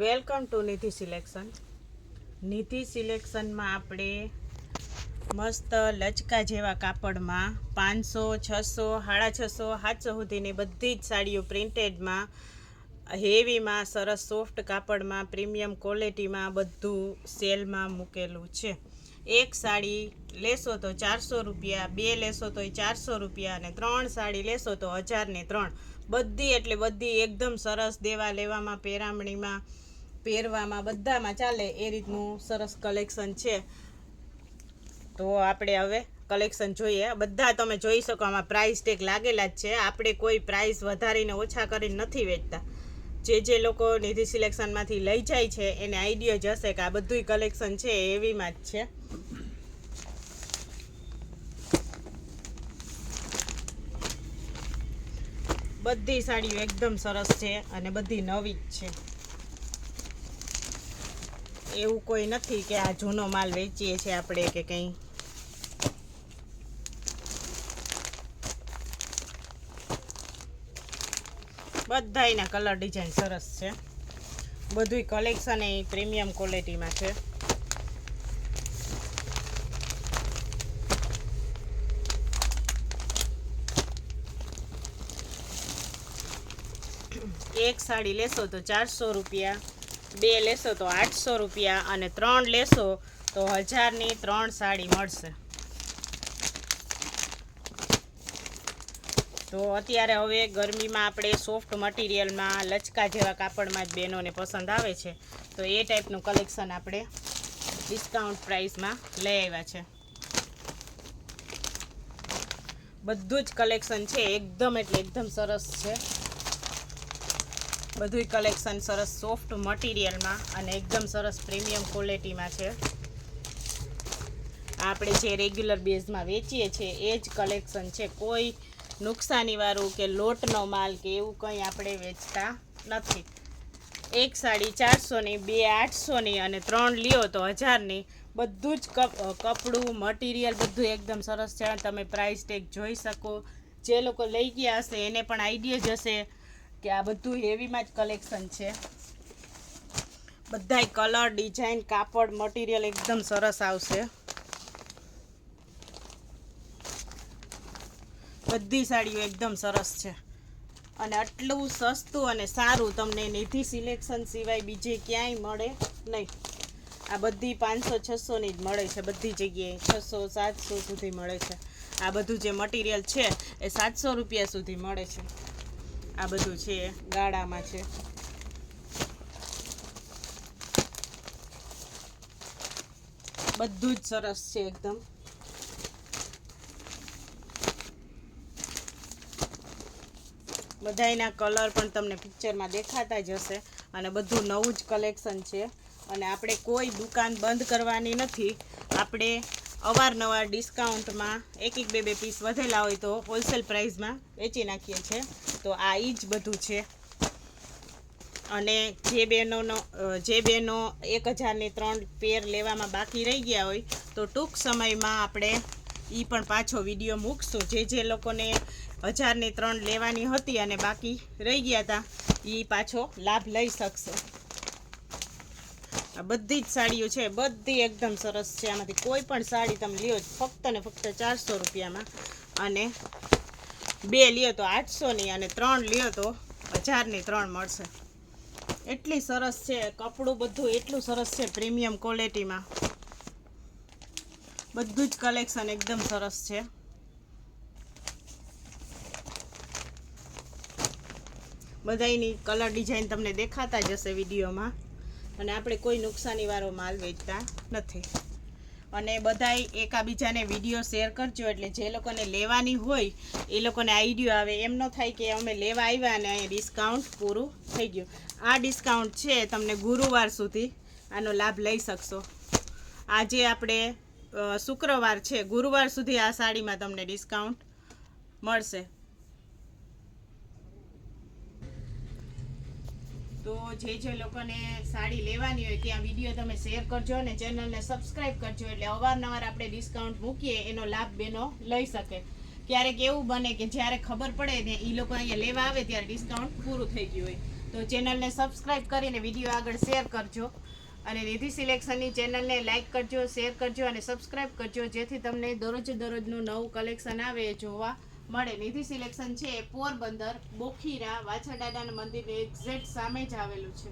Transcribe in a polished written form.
Welcome to Nidhi selection. Nidhi સિલેક્શનમાં આપણે મસ્ત લચકા જેવા કાપડમાં 500, 600, 650, 700 સુધીની બધી જ સાડીઓ પ્રિન્ટેડમાં, હેવીમાં, સરસ સોફ્ટ કાપડમાં, પ્રીમિયમ ક્વોલિટીમાં બધું સેલમાં મૂકેલું છે. એક સાડી લેશો તો 400 રૂપિયા, 2 લેશો તો 400 રૂપિયા અને 3 સાડી લેશો તો 1003. બધી એટલે બધી એકદમ સરસ, દેવા લેવામાં, પેરામણીમાં, પહેરવામાં બધામાં ચાલે એ રીતનું સરસ કલેક્શન છે. તો આપણે હવે કલેક્શન જોઈએ. બધા તમે જોઈ શકો, આમાં પ્રાઇસ ટેગ લાગેલા જ છે. આપણે કોઈ પ્રાઇસ વધારીને ઓછા કરીને નથી વેચતા. જે લોકો નિધિ સિલેક્શનમાંથી લઈ જાય છે એને આઈડિયા જ હશે કે આ બધું કલેક્શન છે એવીમાં જ છે. બધી સાડીઓ એકદમ સરસ છે અને બધી નવી જ છે. એવું કોઈ નથી કે આ જૂનો માલ વેચીએ છીએ આપણે કે કંઈ. બધાયના કલર ડિઝાઇન સરસ છે. બધુંય કલેક્શન એ પ્રીમિયમ ક્વોલિટીમાં છે. એક સાડી લેશો તો 400 રૂપિયા, 2 લેશો તો 800 રૂપિયા અને 3 લેશો તો 1000ની 3 સાડી મળશે. તો અત્યારે હવે ગરમીમાં આપણે સોફ્ટ મટીરિયલમાં, લચકા જેવા કાપડમાં જ બહેનોને પસંદ આવે છે. તો એ ટાઈપનું કલેક્શન આપણે ડિસ્કાઉન્ટ પ્રાઇસમાં લઈ આવ્યા છે. બધું જ કલેક્શન છે એકદમ એટલે એકદમ સરસ છે. બધુંય કલેક્શન સરસ સોફ્ટ મટીરિયલમાં અને એકદમ સરસ પ્રીમિયમ ક્વોલિટીમાં છે. આપણે જે રેગ્યુલર બેઝમાં વેચીએ છીએ એ જ કલેક્શન છે. કોઈ નુકસાનીવાળું કે લોટનો માલ કે એવું કંઈ આપણે વેચતા નથી. એક સાડી 400ની, 2 800ની અને 3 લ્યો તો 1000ની. બધું જ કપડું મટીરિયલ બધું એકદમ સરસ છે. તમે પ્રાઇસ ટેગ જોઈ શકો. જે લોકો લઈ ગયા હશે એને પણ આઈડિયા જ હશે કે આ બધું હેવીમાં જ કલેક્શન છે. બધાય કલર, ડિઝાઇન, કાપડ, મટીરિયલ એકદમ સરસ આવશે. બધી સાડીઓ એકદમ સરસ છે અને આટલું સસ્તું અને સારું તમને નિધિ સિલેક્શન સિવાય બીજે ક્યાંય મળે નહીં. આ બધી 500, 600ની જ મળે છે. બધી જગ્યાએ 600, 700 સુધી મળે છે. આ બધું જે મટીરિયલ છે એ 700 રૂપિયા સુધી મળે છે. આ બધું છે ગાળામાં છે. બધું જ સરસ છે એકદમ. બધાયના કલર પણ તમને પિક્ચરમાં દેખાતા જ હશે અને બધું નવું જ કલેક્શન છે. અને આપણે કોઈ દુકાન બંધ કરવાની નથી. આપણે અવારનવાર ડિસ્કાઉન્ટમાં 1-2 પીસ વધેલા હોય તો હોલસેલ પ્રાઇસમાં વેચી નાખીએ છીએ. તો આ જ બધું છે. અને જે બહેનો 1000ની 3 પેર લેવામાં બાકી રહી ગયા હોય તો ટૂંક સમયમાં આપણે એ પણ પાછો વિડીયો મૂકશું. જે લોકોને 1000ની 3 લેવાની હતી અને બાકી રહી ગયા હતા એ પાછો લાભ લઈ શકશે. આ બધી જ સાડીઓ છે, બધી એકદમ સરસ છે. આમાંથી કોઈ પણ સાડી તમે લ્યો ફક્ત ને ફક્ત 400 રૂપિયામાં અને 2 લ્યો તો 800ની અને 3 લ્યો તો 1000ની 3 મળશે. એટલી સરસ છે. કપડું બધું એટલું સરસ છે પ્રીમિયમ ક્વોલિટીમાં. બધું જ કલેક્શન એકદમ સરસ છે. બધાયની કલર ડિઝાઇન તમને દેખાતા જ હશે વિડીયોમાં. અને આપણે કોઈ નુકસાનીવાળો માલ વેચતા નથી. અને બધાય એકાબીજાને વિડીયો શેર કરજો એટલે જે લોકોને લેવાની હોય એ લોકોને આઈડિયા આવે. એમ ન થાય કે અમે લેવા આવ્યા અને અહીંયા ડિસ્કાઉન્ટ પૂરું થઈ ગયું. આ ડિસ્કાઉન્ટ છે તમને ગુરુવાર સુધી આનો લાભ લઈ શકશો. આજે આપણે શુક્રવાર છે, ગુરુવાર સુધી આ સાડીમાં તમને ડિસ્કાઉન્ટ મળશે. તો જે લોકોને સાડી લેવાની હોય ત્યાં વિડીયો તમે શેર કરજો અને ચેનલને સબસ્ક્રાઈબ કરજો એટલે અવારનવાર આપણે ડિસ્કાઉન્ટ મૂકીએ એનો લાભ બેનો લઈ શકે. ક્યારેક એવું બને કે જ્યારે ખબર પડે ને એ લોકો અહીંયા લેવા આવે ત્યારે ડિસ્કાઉન્ટ પૂરું થઈ ગયું હોય તો ચેનલને સબસ્ક્રાઈબ કરીને વિડીયો આગળ શેર કરજો અને નિધિ સિલેક્શનની ચેનલને લાઇક કરજો, શેર કરજો અને સબસ્ક્રાઈબ કરજો, જેથી તમને દરરોજનું નવું કલેક્શન આવે એ જોવા મળે. નિધિ સિલેક્શન છે એ પોરબંદર બોખીરા વાછરદાદાના મંદિરની એક્ઝેક્ટ સામે જ આવેલું છે.